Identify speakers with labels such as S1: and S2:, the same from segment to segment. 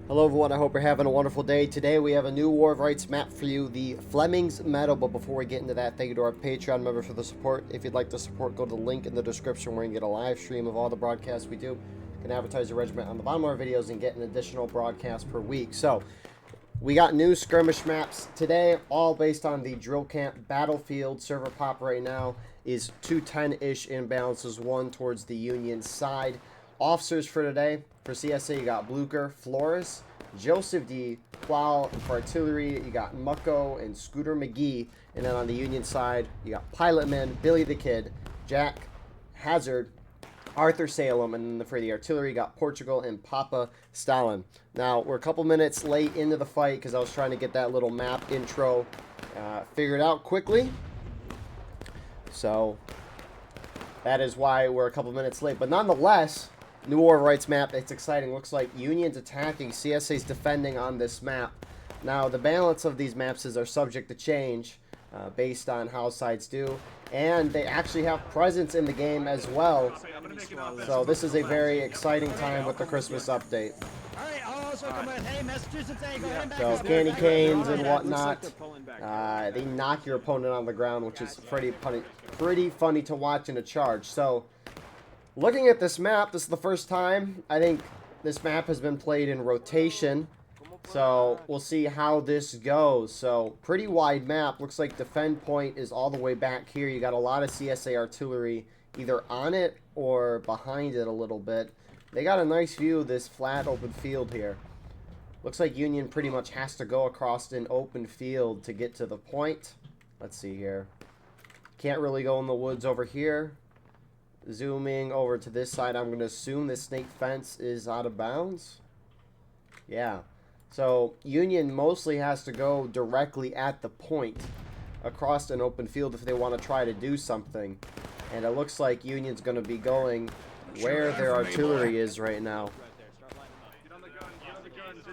S1: Hello everyone, I hope you're having a wonderful day. Today we have a new War of Rights map for you, the Flemming's Meadow. But before we get into that, thank you to our Patreon members for the support. If you'd like to support, go to the link in the description where you can get a live stream of all the broadcasts we do. You can advertise your regiment on the bottom of our videos and get an additional broadcast per week. So, we got new skirmish maps today, all based on the drill camp battlefield. Server pop right now is 210-ish imbalances, one towards the Union side. Officers for today, for CSA, you got Blucher, Flores, Joseph D. While for artillery, you got Mucko and Scooter McGee. And then on the Union side, you got Pilotman, Billy the Kid, Jack Hazard, Arthur Salem, and then for the artillery, you got Portugal and Papa Stalin. Now, we're a couple minutes late into the fight because I was trying to get that little map intro figured out quickly. So, that is why we're a couple minutes late. But nonetheless, new War of Rights map, it's exciting. Looks like Union's attacking, CSA's defending on this map. Now, the balance of these maps are subject to change based on how sides do. And they actually have presence in the game as well. So this is a very exciting time with the Christmas update. So candy canes and whatnot, they knock your opponent on the ground, which is pretty funny to watch in a charge. So looking at this map, this is the first time I think this map has been played in rotation. So we'll see how this goes. So pretty wide map. Looks like defend point is all the way back here. You got a lot of CSA artillery either on it or behind it a little bit. They got a nice view of this flat open field here. Looks like Union pretty much has to go across an open field to get to the point. Let's see here. Can't really go in the woods over here. Zooming over to this side, I'm going to assume this snake fence is out of bounds. Yeah. So, Union mostly has to go directly at the point across an open field if they want to try to do something. And it looks like Union's going to be going where their artillery is right now.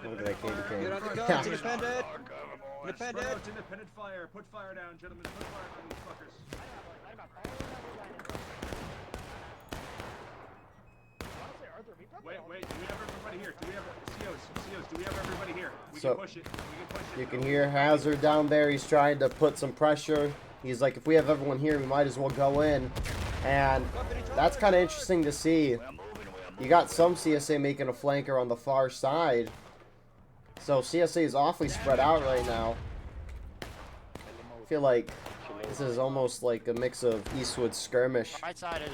S1: Look at that candy cane.
S2: Get on the guns, independent! Independent fire! Put fire down, gentlemen! Put fire down, these fuckers! Wait, do we have everybody here? Do we have COs, do we have everybody here? We can push it.
S1: You can hear Hazard down there. He's trying to put some pressure. He's like, if we have everyone here, we might as well go in. And that's kind of interesting to see. You got some CSA making a flanker on the far side. So CSA is awfully spread out right now. I feel like this is almost like a mix of Eastwood skirmish.
S3: Right side is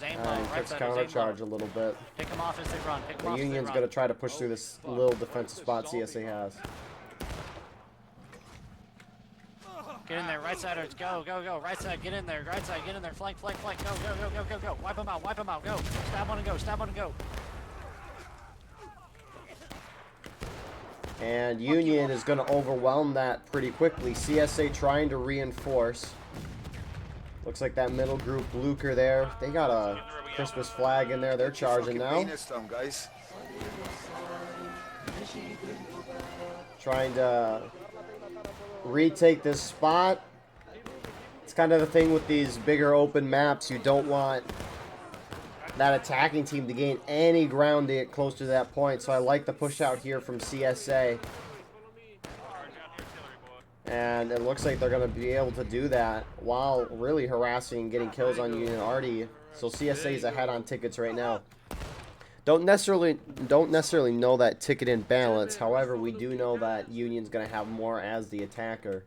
S3: aim low.
S1: And
S3: Right side
S1: counter
S3: is aim
S1: charge
S3: low.
S1: a little bit.
S3: Pick them off as they run. Pick them off
S1: The Union's
S3: as they
S1: going
S3: run.
S1: to try to push through this little defensive spot CSA has.
S3: Get in there, right siders, go. Right side, get in there. Right side, get in there. Flank. Go. Wipe them out, go. Stab one and go.
S1: And Union is going to overwhelm that pretty quickly. CSA trying to reinforce. Looks like that middle group, Blucher there. They got a Christmas flag in there. They're charging now. Trying to retake this spot. It's kind of the thing with these bigger open maps. You don't want that attacking team to gain any ground to get close to that point. So I like the push out here from CSA. And it looks like they're going to be able to do that while really harassing and getting kills on Union already. So CSA is ahead on tickets right now. Don't necessarily know that ticket in balance. However, we do know that Union's going to have more as the attacker.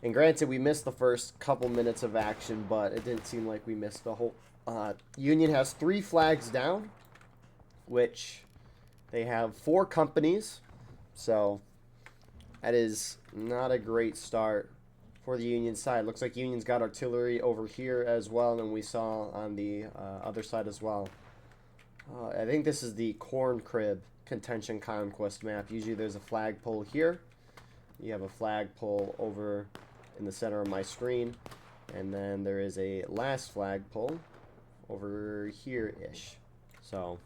S1: And granted, we missed the first couple minutes of action, but it didn't seem like we missed the whole... Union has 3 flags down, which they have 4 companies. So that is not a great start for the Union side. Looks like Union's got artillery over here as well, and we saw on the other side as well. I think this is the Corn Crib Contention Conquest map. Usually there's a flagpole here. You have a flagpole over in the center of my screen. And then there is a last flagpole over here-ish. So,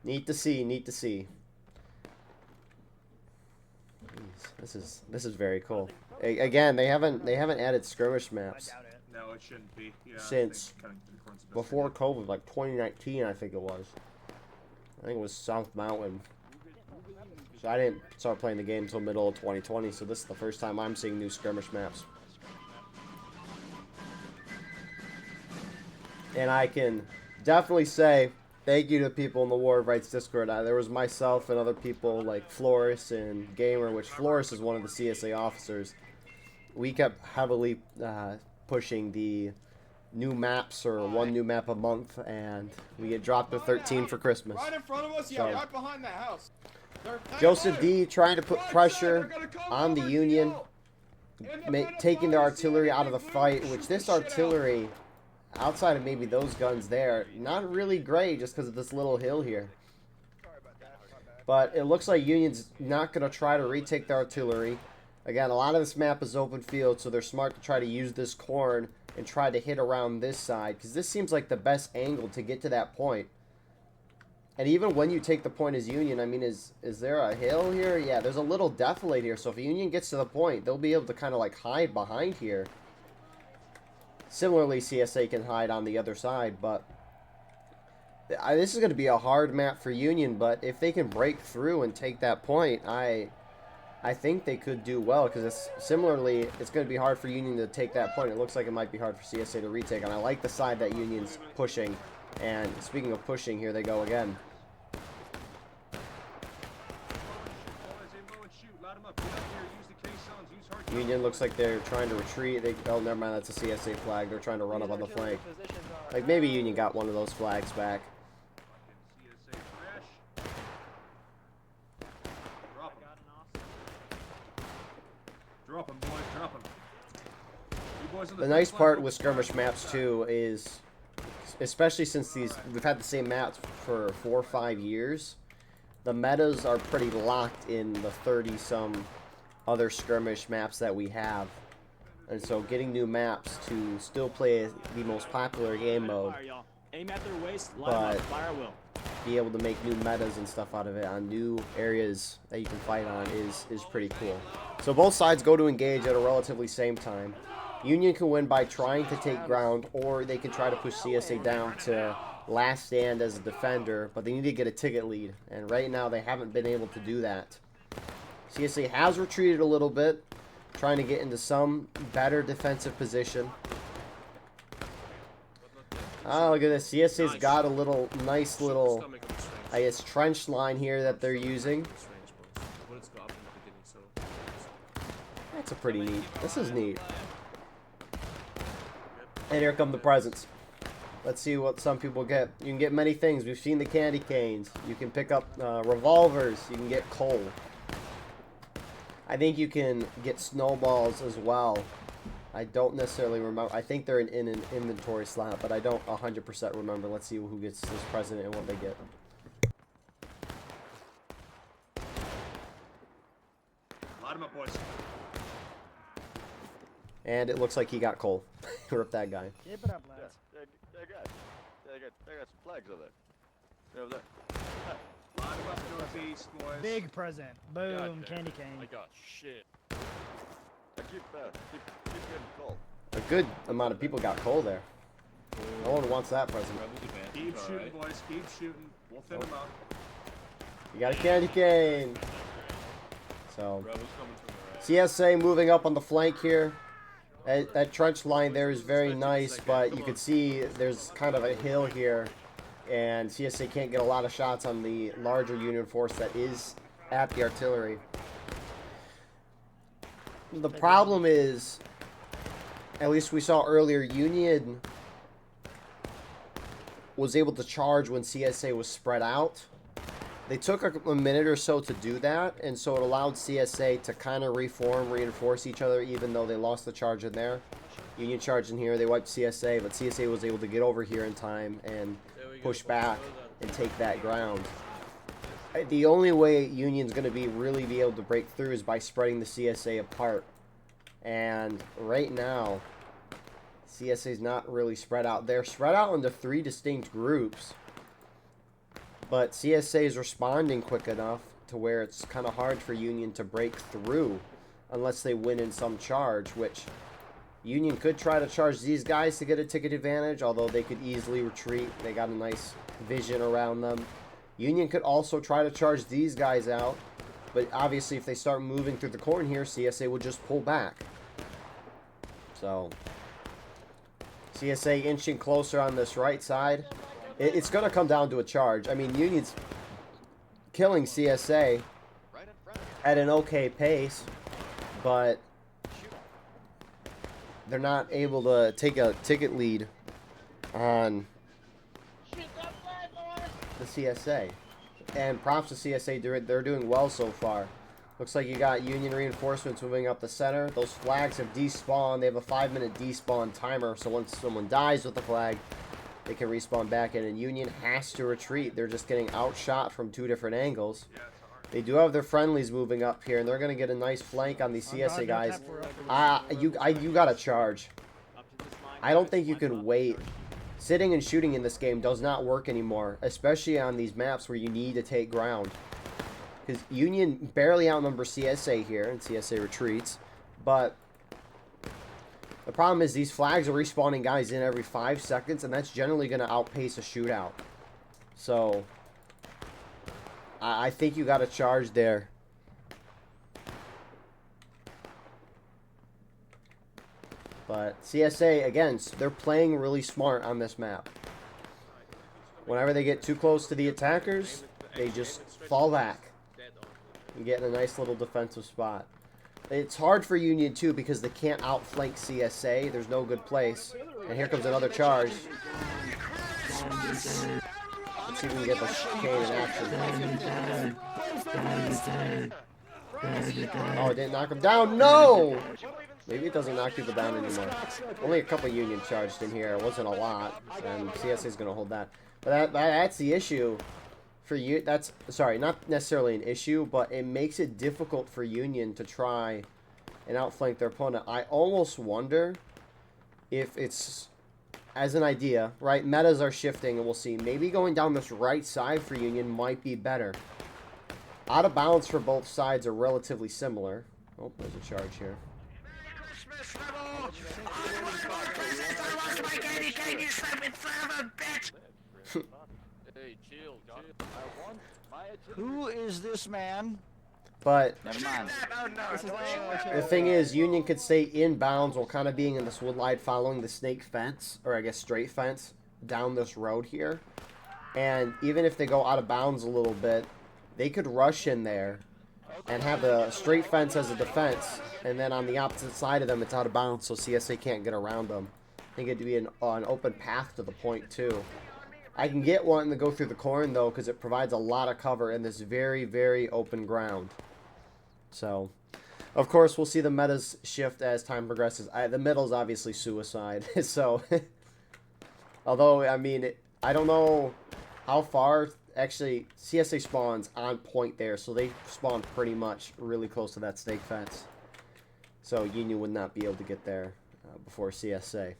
S1: neat to see, Jeez, this is very cool. Again, they haven't added skirmish maps.
S2: No, it shouldn't be. Yeah,
S1: Since before COVID, like 2019, I think it was. I think it was South Mountain. So I didn't start playing the game until middle of 2020, so this is the first time I'm seeing new skirmish maps. And I can definitely say thank you to people in the War of Rights Discord. There was myself and other people like Floris and Gamer, which Floris is one of the CSA officers. We kept heavily pushing the new maps, or one new map a month, and we get dropped to 13 for Christmas.
S4: Right in front of us? Yeah,
S1: So,
S4: right behind that house.
S1: Joseph D trying to put pressure on the Union, taking their artillery out of the fight, which this artillery, outside of maybe those guns there, not really great just because of this little hill here. But it looks like Union's not going to try to retake their artillery. Again, a lot of this map is open field, so they're smart to try to use this corn and try to hit around this side, because this seems like the best angle to get to that point. And even when you take the point as Union, I mean, is there a hill here? Yeah, there's a little defilade here, so if Union gets to the point, they'll be able to kind of like hide behind here. Similarly, CSA can hide on the other side, but this is going to be a hard map for Union, but if they can break through and take that point, I think they could do well, because similarly, it's going to be hard for Union to take that point. It looks like it might be hard for CSA to retake, and I like the side that Union's pushing. And speaking of pushing, here they go again. Union looks like they're trying to retreat. Oh, never mind, that's a CSA flag. They're trying to run up on the flank. Like, maybe Union got one of those flags back.
S2: Drop him, boys, drop him.
S1: The nice part with skirmish maps, too, is, especially since we've had the same maps for 4 or 5 years, the metas are pretty locked in the 30-some other skirmish maps that we have. And so getting new maps to still play the most popular game mode, but be able to make new metas and stuff out of it on new areas that you can fight on is pretty cool. So both sides go to engage at a relatively same time. Union can win by trying to take ground, or they can try to push CSA down to last stand as a defender, but they need to get a ticket lead, and right now they haven't been able to do that. CSA has retreated a little bit, trying to get into some better defensive position. Oh, look at this. CSA's got a nice little, I guess, trench line here that they're using. That's a pretty neat. This is neat. And here come the presents. Let's see what some people get. You can get many things. We've seen the candy canes. You can pick up revolvers. You can get coal. I think you can get snowballs as well. I don't necessarily remember. I think they're in an inventory slot, but I don't 100% remember. Let's see who gets this present and what they get.
S2: Light him up, boys.
S1: And it looks like he got coal. Rip that guy.
S5: Keep it up, lads.
S4: They got some flags over there. Over there.
S2: Light him up northeast, boys.
S5: Big present. Boom,
S6: God,
S5: candy cane.
S6: I got shit.
S4: I keep getting cold.
S1: A good amount of people got coal there. No one wants that present.
S2: Keep shooting, boys. Keep shooting. We'll thin them out.
S1: You got a candy cane. So,
S6: Rebels coming from the right.
S1: CSA moving up on the flank here. That trench line there is very nice, but you can see there's kind of a hill here, and CSA can't get a lot of shots on the larger Union force that is at the artillery. The problem is, at least we saw earlier, Union was able to charge when CSA was spread out. They took a minute or so to do that, and so it allowed CSA to kind of reinforce each other, even though they lost the charge in there. Union charged in here, they wiped CSA, but CSA was able to get over here in time and push back and take that ground. The only way Union's going to really be able to break through is by spreading the CSA apart. And right now, CSA's not really spread out. They're spread out into 3 distinct groups. But CSA is responding quick enough to where it's kind of hard for Union to break through unless they win in some charge, which Union could try to charge these guys to get a ticket advantage, although they could easily retreat. They got a nice vision around them. Union could also try to charge these guys out, but obviously if they start moving through the corn here, CSA would just pull back. So, CSA inching closer on this right side. It's going to come down to a charge. I mean, Union's killing CSA at an okay pace, but they're not able to take a ticket lead on the CSA. And props to CSA, they're doing well so far. Looks like you got Union reinforcements moving up the center. Those flags have despawned. They have a 5-minute despawn timer, so once someone dies with the flag, they can respawn back in. And Union has to retreat. They're just getting outshot from 2 different angles. They do have their friendlies moving up here, and they're going to get a nice flank on these CSA guys. You got to charge. I don't think you can wait. Sitting and shooting in this game does not work anymore, especially on these maps where you need to take ground. Because Union barely outnumbers CSA here, and CSA retreats. But the problem is these flags are respawning guys in every 5 seconds, and that's generally going to outpace a shootout. So I think you got to charge there. But CSA, again, they're playing really smart on this map. Whenever they get too close to the attackers, they just fall back and get in a nice little defensive spot. It's hard for Union, too, because they can't outflank CSA. There's no good place. And here comes another charge. Let's see if we can get the chicane in action. Oh, it didn't knock him down. No! Maybe it doesn't knock people down anymore. Only a couple Union charged in here. It wasn't a lot. And CSA is going to hold that. But that's the issue for you. That's, sorry, not necessarily an issue, but it makes it difficult for Union to try and outflank their opponent. I almost wonder if it's, as an idea, right? Metas are shifting, and we'll see. Maybe going down this right side for Union might be better. Out of balance for both sides are relatively similar. Oh, there's a charge here.
S6: Hey, chill.
S3: Who is this man?
S1: But
S3: Never mind.
S1: the thing is, Union could stay inbounds while kind of being in this woodline following the snake fence, or I guess straight fence, down this road here. And even if they go out of bounds a little bit, they could rush in there and have the straight fence as a defense, and then on the opposite side of them, it's out of bounds, so CSA can't get around them. I think it'd be an open path to the point, too. I can get one to go through the corn, though, because it provides a lot of cover in this very, very open ground. So, of course, we'll see the metas shift as time progresses. The middle's obviously suicide, so... Although, I mean, I don't know how far... Actually, CSA spawns on point there, so they spawn pretty much really close to that snake fence. So Union would not be able to get there before CSA.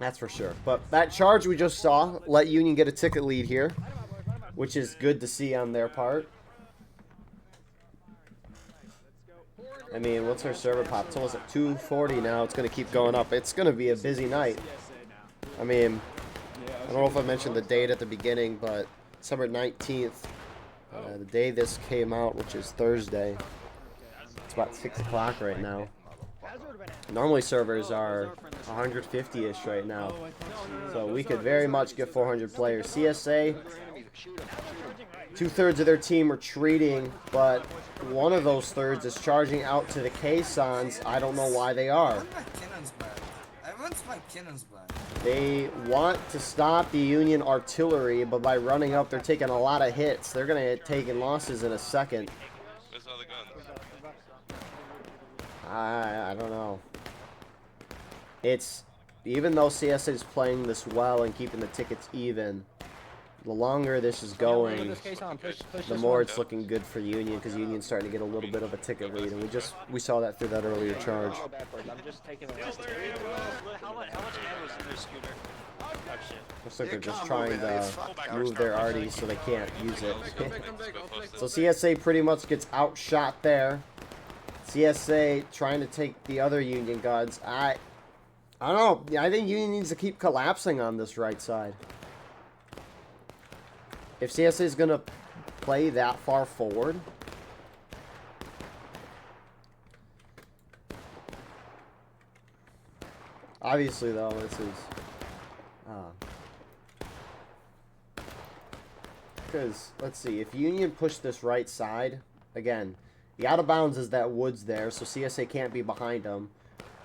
S1: That's for sure. But that charge we just saw let Union get a ticket lead here, which is good to see on their part. I mean, what's our server pop? It's almost at 240 now. It's going to keep going up. It's going to be a busy night. I mean, I don't know if I mentioned the date at the beginning, but December 19th, the day this came out, which is Thursday. It's about 6 o'clock right now. Normally servers are 150-ish right now. So we could very much get 400 players. CSA, 2/3 of their team retreating, but one of those thirds is charging out to the caissons. I don't know why they are. They want to stop the Union artillery, but by running up, they're taking a lot of hits. They're going to take losses in a second.
S7: Where's all the guns?
S1: I don't know. It's, even though CSA is playing this well and keeping the tickets even, the longer this is going, the more it's looking good for Union, because Union's starting to get a little bit of a ticket lead, and we saw that through that earlier charge.
S3: I'm just taking a rest. How much ammo is in this scooter? Oh shit.
S1: Looks like they're just trying to move their arty so they can't use it. So CSA pretty much gets outshot there. CSA trying to take the other Union guns. I don't know. I think Union needs to keep collapsing on this right side. if CSA is gonna play that far forward, obviously though, this is because let's see, if Union push this right side again, the out of bounds is that woods there, so CSA can't be behind them.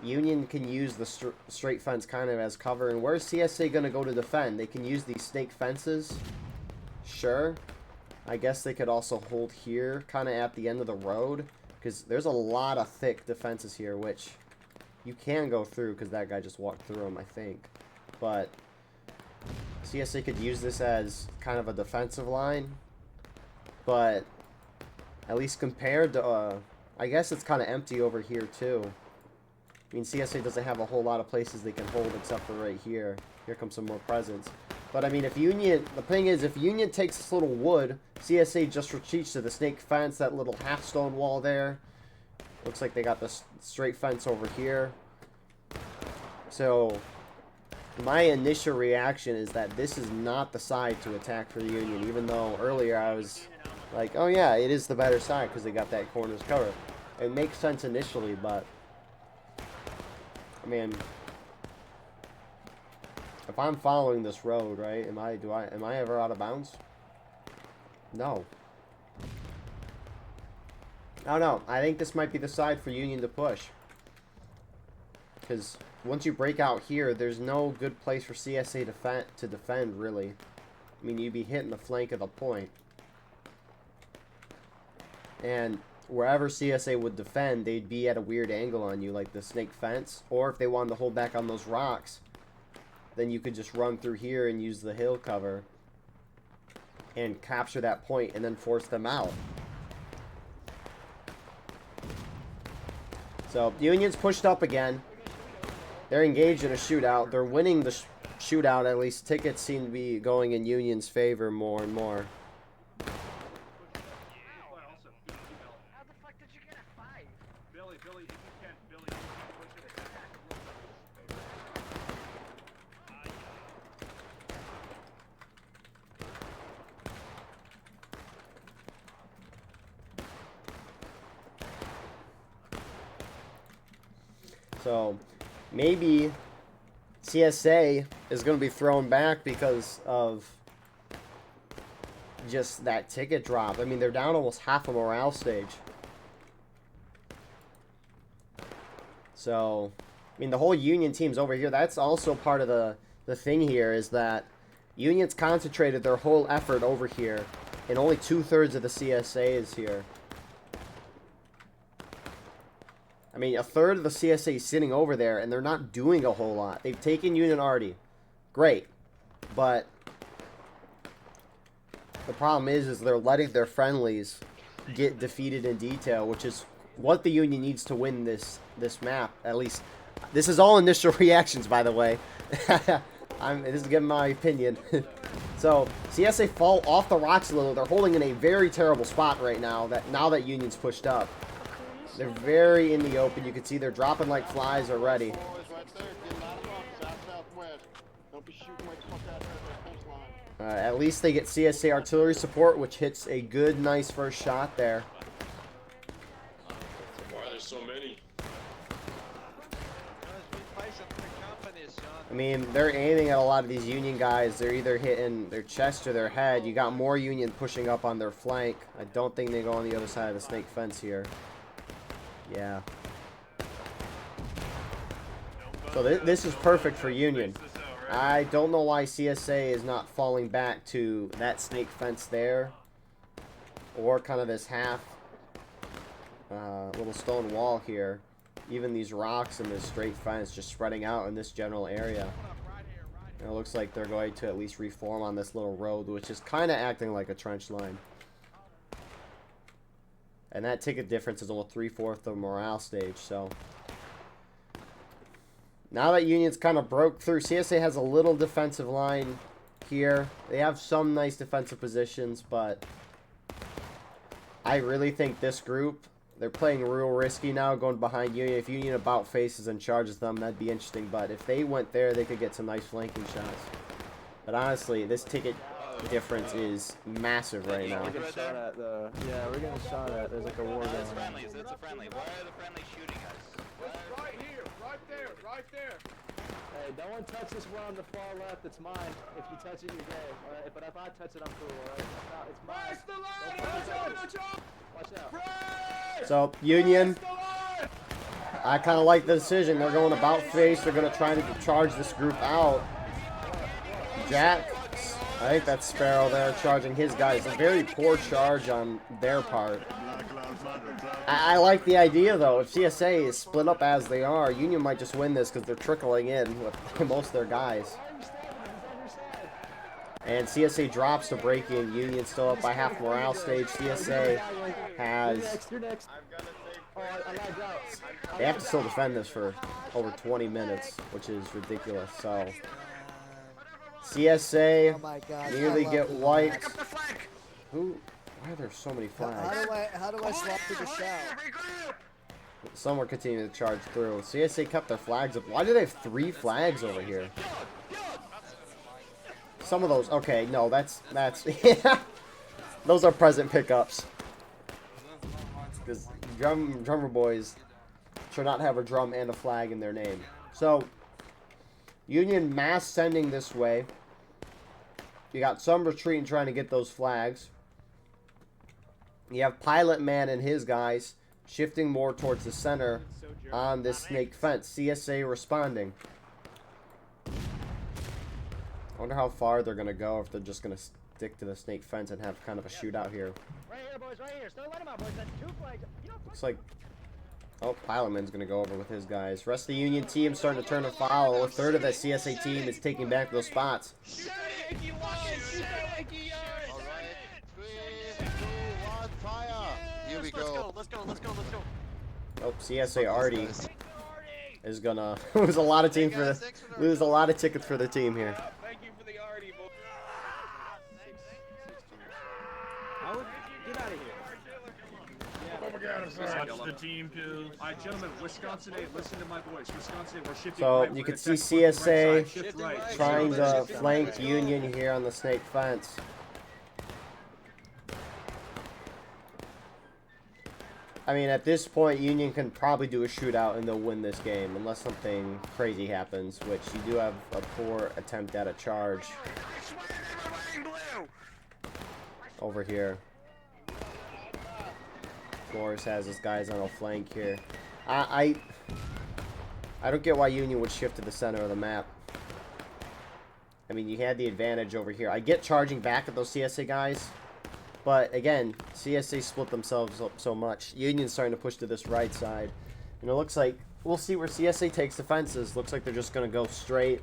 S1: Union can use the straight fence kind of as cover. And where's CSA going to go to defend? They can use these snake fences. Sure. I guess they could also hold here, kind of at the end of the road. Because there's a lot of thick defenses here, which you can go through because that guy just walked through them, I think. But CSA could use this as kind of a defensive line. But at least compared to, I guess it's kind of empty over here too. I mean, CSA doesn't have a whole lot of places they can hold except for right here. Here comes some more presence. But, I mean, if Union... The thing is, if Union takes this little wood, CSA just retreats to the snake fence, that little half-stone wall there. Looks like they got the straight fence over here. So, my initial reaction is that this is not the side to attack for the Union, even though earlier I was like, oh, yeah, it is the better side because they got that corners covered. It makes sense initially, but... I mean, if I'm following this road, right? Am I ever out of bounds? No. I don't know. I think this might be the side for Union to push. Because once you break out here, there's no good place for CSA to defend, really. I mean, you'd be hitting the flank of the point. And wherever CSA would defend, they'd be at a weird angle on you, like the snake fence. Or if they wanted to hold back on those rocks, then you could just run through here and use the hill cover and capture that point and then force them out. So, Union's pushed up again. They're engaged in a shootout. They're winning the shootout, at least. Tickets seem to be going in Union's favor more and more. So, maybe CSA is going to be thrown back because of just that ticket drop. I mean, they're down almost half a morale stage. So, I mean, the whole Union team's over here. That's also part of the thing here is that Union's concentrated their whole effort over here, and only 2/3 of the CSA is here. I mean, 1/3 of the CSA is sitting over there, and they're not doing a whole lot. They've taken Union Arty. Great. But the problem is they're letting their friendlies get defeated in detail, which is what the Union needs to win this map. At least, this is all initial reactions, by the way. This is giving my opinion. So, CSA fall off the rocks a little. They're holding in a very terrible spot right now that Union's pushed up. They're very in the open. You can see they're dropping like flies already. At least they get CSA artillery support, which hits a good, nice first shot there.
S7: Why are there so many?
S1: I mean, they're aiming at a lot of these Union guys. They're either hitting their chest or their head. You got more Union pushing up on their flank. I don't think they go on the other side of the snake fence here. Yeah. So this is perfect for Union. I don't know why CSA is not falling back to that snake fence there. Or kind of this half little stone wall here. Even these rocks and this straight fence just spreading out in this general area. And it looks like they're going to at least reform on this little road, which is kind of acting like a trench line. And that ticket difference is almost 3/4 of the morale stage, so. Now that Union's kind of broke through, CSA has a little defensive line here. They have some nice defensive positions, but I really think this group, they're playing real risky now, going behind Union. If Union about faces and charges them, that'd be interesting. But if they went there, they could get some nice flanking shots. But honestly, this ticket difference is massive right now.
S4: We're getting shot at though. Yeah, we're getting shot at. There's like a war going on. Friendlies, it's a friendly. Why are the friendlies shooting us?
S6: Right here, right there, right there.
S4: Hey, no one touch this one on the far left. It's mine. If you touch it, you're gay. Alright, but if I touch it, I'm cool. Alright, it's mine.
S6: Press the line!
S4: Don't fucking
S6: Watch
S4: touch
S6: out!
S4: it. Watch out.
S6: Press!
S1: So, Union,
S6: Press the line!
S1: I kind of like the decision. They're going about face. They're going to try to charge this group out. Jack, I think that's Sparrow there charging his guys. A very poor charge on their part. I like the idea, though. If CSA is split up as they are, Union might just win this because they're trickling in with most of their guys. And CSA drops to break in. Union still up by half morale stage. CSA has... They have to still defend this for over 20 minutes, which is ridiculous. So, CSA
S8: Oh my God,
S1: nearly
S8: I love
S1: get
S8: this
S1: wiped.
S8: match.
S1: Who? Why are there so many flags?
S8: How do I swap to the shout?
S1: Some are continuing to charge through. CSA kept their flags up. Why do they have 3 flags over here? Some of those. Okay, no, that's yeah. Those are present pickups. Because drummer boys should not have a drum and a flag in their name. So, Union mass sending this way. You got some retreating trying to get those flags. You have Pilot Man and his guys shifting more towards the center on this snake fence. CSA responding. I wonder how far they're going to go, if they're just going to stick to the snake fence and have kind of a shootout here.
S5: Right here, boys, right here. Still let him out, boys. That's 2 flags. You don't
S1: Looks like... Oh, Pilotman's going to go over with his guys. Rest of the Union team starting to turn and follow. A third of the CSA team is taking back those spots.
S6: Shoot it! Shoot that Wakey yard!
S9: All right, 3, 2, 1, fire! Here we go.
S3: Let's go.
S1: Oh, CSA Artie is going to lose a lot of team for the... Lose a lot of tickets for the team here.
S6: Thank you for the Artie, boy.
S2: Howard, get out of here.
S6: Oh my God, I'm sorry.
S2: Watch the team too. Alright, gentlemen, Wisconsin 8, listen to my voice. Wisconsin 8, we're shifting
S1: So,
S2: right.
S1: you
S2: We're
S1: can
S2: gonna
S1: see
S2: attack from the right
S1: CSA
S2: side. Shift right.
S1: trying to
S2: Shift
S1: flank
S2: right.
S1: Union here on the snake fence. I mean, at this point, Union can probably do a shootout and they'll win this game, unless something crazy happens, which you do have a poor attempt at a charge over here. Flores has his guys on a flank here. I don't get why Union would shift to the center of the map. I mean, you had the advantage over here. I get charging back at those CSA guys, but again, CSA split themselves up so much. Union's starting to push to this right side. And it looks like, we'll see where CSA takes the fences. Looks like they're just going to go straight,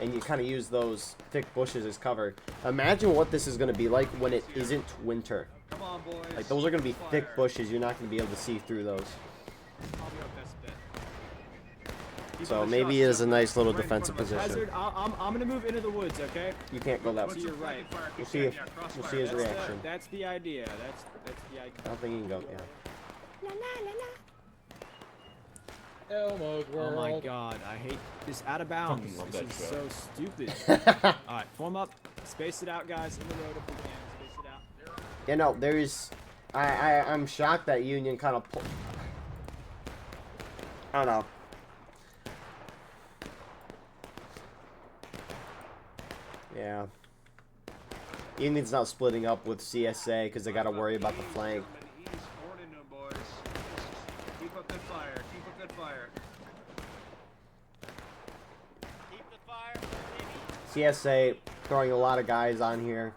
S1: and you kind of use those thick bushes as cover. Imagine what this is going to be like when it isn't winter.
S2: Come on, boys.
S1: Like, those are going to be thick bushes. You're not going to be able to see through those.
S2: I'll be our best bet. Keep
S1: So
S2: on the
S1: maybe
S2: shots,
S1: it is a
S2: gentlemen.
S1: nice little
S2: Right in front
S1: defensive
S2: of us.
S1: position.
S2: Hazard, I'm gonna move into the woods, okay?
S1: You can't go that
S2: What's
S1: way.
S2: your right?
S1: We'll see if we'll see his reaction.
S2: That's the idea. That's the idea.
S1: I don't think he can go. Yeah.
S6: Elmo's
S2: Oh my
S6: World.
S2: God, I hate this out of bounds.
S6: Fucking love
S2: This
S6: that
S2: is
S6: show.
S2: so stupid. Alright, form up, space it out, guys, in the road if we can. Space it out.
S1: You know, there's I'm shocked that Union kind of I don't know. Yeah. Union's not splitting up with CSA because they got to worry about the flank.
S2: He's warning them, boys. Keep up that fire. Keep up that fire.
S3: Keep the fire,
S1: CSA throwing a lot of guys on here.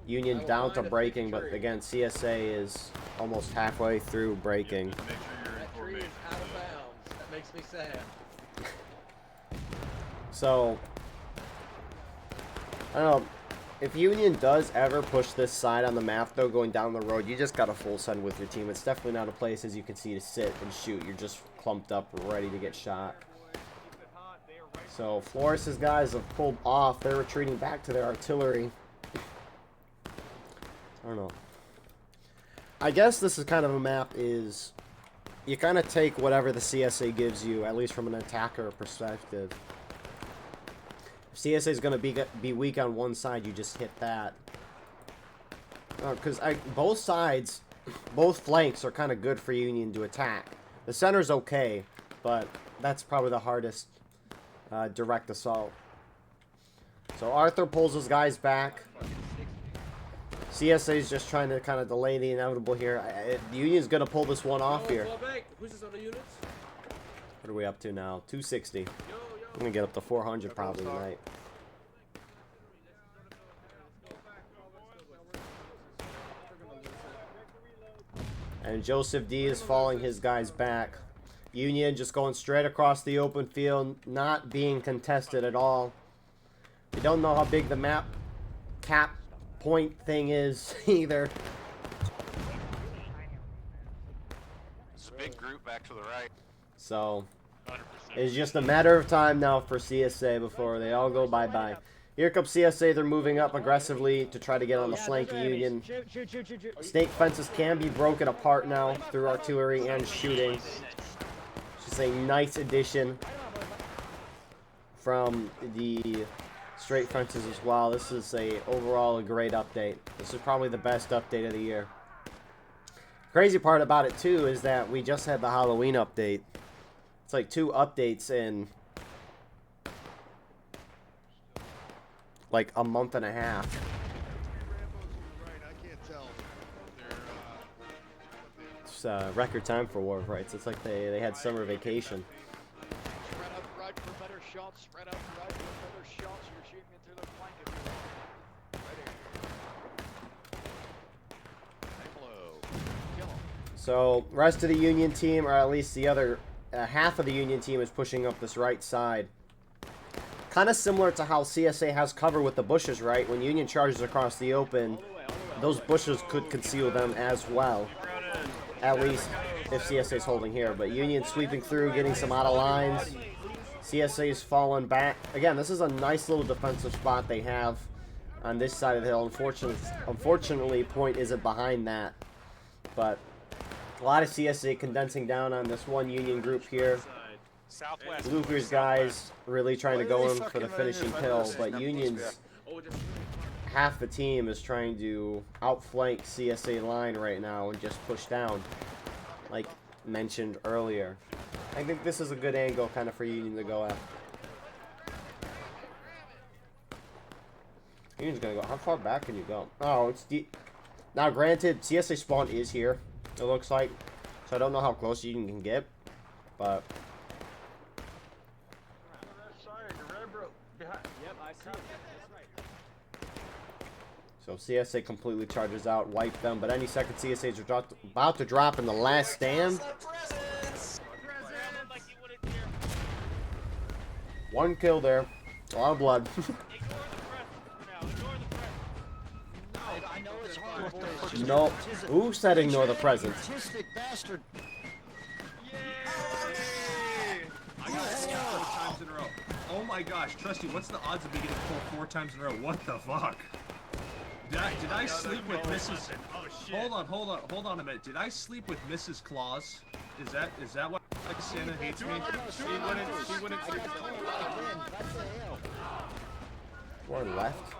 S1: Union down to breaking, but again, CSA is almost halfway through breaking.
S6: That tree is out of bounds. That makes me sad.
S1: So, I don't know. If Union does ever push this side on the map, though, going down the road, you just got to full send with your team. It's definitely not a place, as you can see, to sit and shoot. You're just clumped up, ready to get shot. So, Flores' guys have pulled off. They're retreating back to their artillery. I don't know. I guess this is kind of a map is... You kind of take whatever the CSA gives you, at least from an attacker perspective. If CSA is going to be weak on one side, you just hit that. Because both sides, both flanks are kind of good for Union to attack. The center's okay, but that's probably the hardest direct assault. So Arthur pulls his guys back. CSA is just trying to kind of delay the inevitable here. The Union's going to pull this one off here.
S6: Who's this other units?
S1: What are we up to now? 260. I'm going to get up to 400 probably tonight. And Joseph D is falling his guys back. Union just going straight across the open field, not being contested at all. We don't know how big the map cap point thing is either.
S7: It's a big group back to the right.
S1: So
S7: 100%.
S1: it's just a matter of time now for CSA before they all go bye-bye. Here comes CSA. They're moving up aggressively to try to get on the flank of Union.
S5: Shoot.
S1: Snake fences can be broken apart now through artillery and shooting. It's just a nice addition from the straight fences as well. This is overall a great update. This is probably the best update of the year. Crazy part about it too is that we just had the Halloween update. It's like 2 updates in like a month and a half. It's record time for War of Rights. It's like they had summer vacation.
S9: Spread out the right for better shots. Spread out the right for better shots. You're shooting into the flank if you want. Ready. Hello. Kill him.
S1: So, rest of the Union team, or at least the other half of the Union team, is pushing up this right side. Kind of similar to how CSA has cover with the bushes, right? When Union charges across the open, those bushes could conceal them as well. At least if CSA is holding here. But Union sweeping through, getting some out of lines. CSA is falling back. Again, this is a nice little defensive spot they have on this side of the hill. Unfortunately, point isn't behind that. But a lot of CSA condensing down on this one Union group here.
S7: Southwest.
S1: Luger's guys really trying to go in for the finishing kill, but Union's half the team is trying to outflank CSA line right now and just push down, like mentioned earlier. I think this is a good angle kind of for Union to go at. Union's gonna go. How far back can you go? Oh, it's deep. Now, granted, CSA spawn is here, it looks like, so I don't know how close Union can get, but so CSA completely charges out, wipe them, but any second CSA is about to drop in the last stand. One kill there. A lot of blood. No. Who said ignore the present?
S8: Bastard.
S2: I got 4 times in a row. Oh my gosh, Trusty, what's the odds of me getting pulled 4 times in a row? What the fuck? Did I sleep with Mrs. Hold on a minute. Did I sleep with Mrs. Claus? Is that why Santa hates me? She wouldn't.
S1: One left.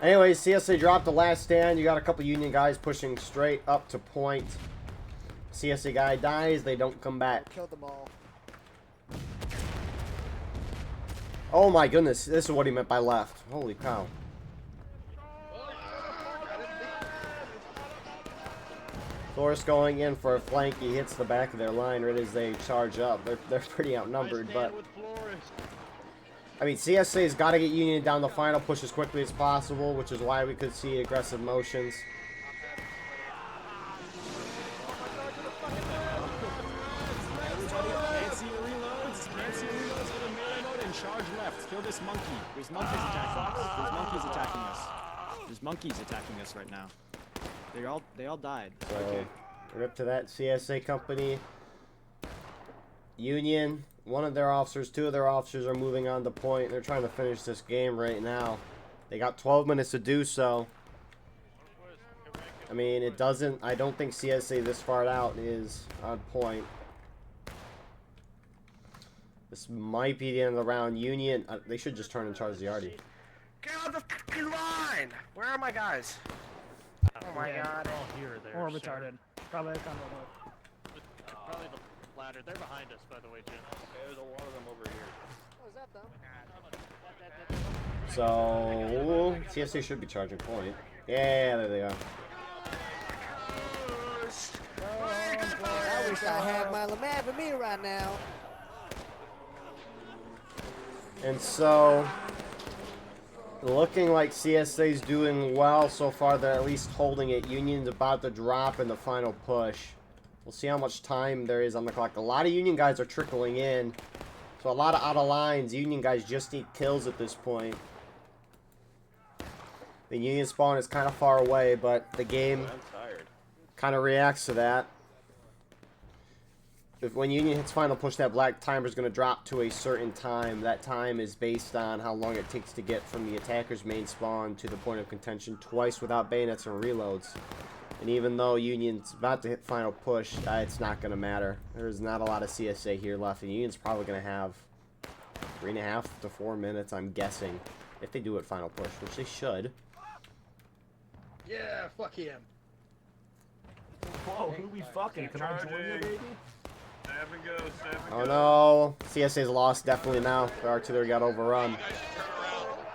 S1: Anyways, CSA dropped the last stand. You got a couple Union guys pushing straight up to point. CSA guy dies. They don't come back.
S8: Killed them all.
S1: Oh my goodness. This is what he meant by left. Holy cow. Forrest going in for a flank. He hits the back of their line right as they charge up. They're pretty outnumbered, but I mean, CSA's got to get Union down the final push as quickly as possible, which is why we could see aggressive motions.
S2: Charge left. Kill this monkey. There's monkeys attacking us. There's monkeys attacking us. There's monkeys attacking us right now. They all died.
S1: So,
S2: okay.
S1: we're up to that CSA company. Union, one of their officers, 2 of their officers are moving on to point. They're trying to finish this game right now. They got 12 minutes to do so. I mean, I don't think CSA this far out is on point. This might be the end of the round. Union, they should just turn and charge the Artie.
S10: Get on the fucking line! Where are my guys? Oh my god.
S5: Or retarded. Probably a combo.
S3: Probably the latter. They're behind us, by the way, Jim.
S6: There's a lot of them over here.
S8: Oh, is that them?
S1: So, CSA should be charging point. Yeah, there they are.
S8: I wish I had my Lamar for me right now.
S1: And so, looking like CSA's doing well so far. They're at least holding it. Union's about to drop in the final push. We'll see how much time there is on the clock. A lot of Union guys are trickling in. So a lot of out of lines. Union guys just need kills at this point. The Union spawn is kind of far away, but the game kind of reacts to that. When Union hits final push, that black timer is going to drop to a certain time. That time is based on how long it takes to get from the attacker's main spawn to the point of contention twice without bayonets and reloads. And even though Union's about to hit final push, it's not going to matter. There's not a lot of CSA here left, and Union's probably going to have 3.5 to 4 minutes, I'm guessing, if they do it final push, which they should.
S6: Yeah, fuck him.
S4: Whoa, who we fucking? Can I join you, baby?
S1: Oh no, CSA's lost definitely now. The artillery got overrun.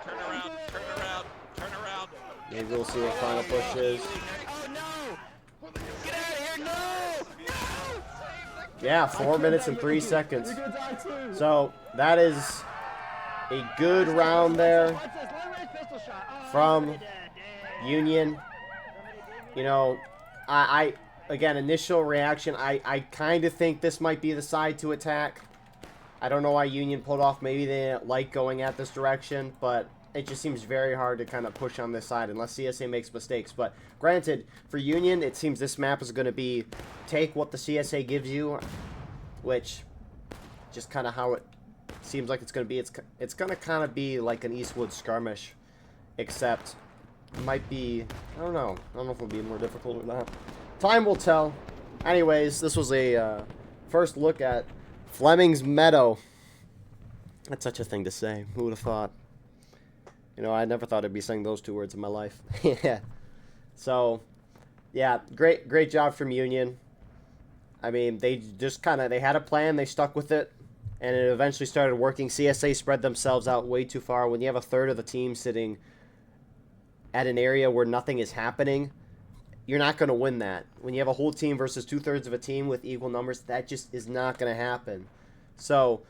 S7: Turn around.
S1: Maybe we'll see what final push is.
S10: Oh no! Get out of here! No!
S1: Yeah, 4 minutes and 3 seconds.
S4: You're gonna die too.
S1: So that is a good round there from Union. You know, again, initial reaction, I kind of think this might be the side to attack. I don't know why Union pulled off. Maybe they didn't like going at this direction, but it just seems very hard to kind of push on this side unless CSA makes mistakes. But granted, for Union, it seems this map is going to be take what the CSA gives you, which just kind of how it seems like it's going to be. It's going to kind of be like an Eastwood skirmish, except it might be, I don't know if it'll be more difficult or not. Time will tell. Anyways, this was a first look at Flemming's Meadow. That's such a thing to say. Who would have thought? You know, I never thought I'd be saying those two words in my life. Yeah. So, yeah, great job from Union. I mean, they just they had a plan, they stuck with it, and it eventually started working. CSA spread themselves out way too far. When you have a third of the team sitting at an area where nothing is happening, you're not going to win that. When you have a whole team versus 2/3 of a team with equal numbers, that just is not going to happen. So,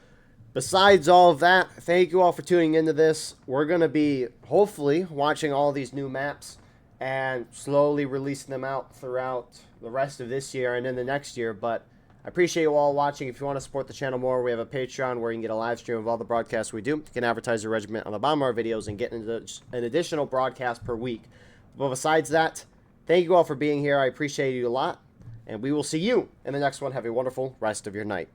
S1: besides all of that, thank you all for tuning into this. We're going to be, hopefully, watching all these new maps and slowly releasing them out throughout the rest of this year and in the next year. But I appreciate you all watching. If you want to support the channel more, we have a Patreon where you can get a live stream of all the broadcasts we do. You can advertise your regiment on the bottom of our videos and get an additional broadcast per week. But besides that, thank you all for being here. I appreciate you a lot. And we will see you in the next one. Have a wonderful rest of your night.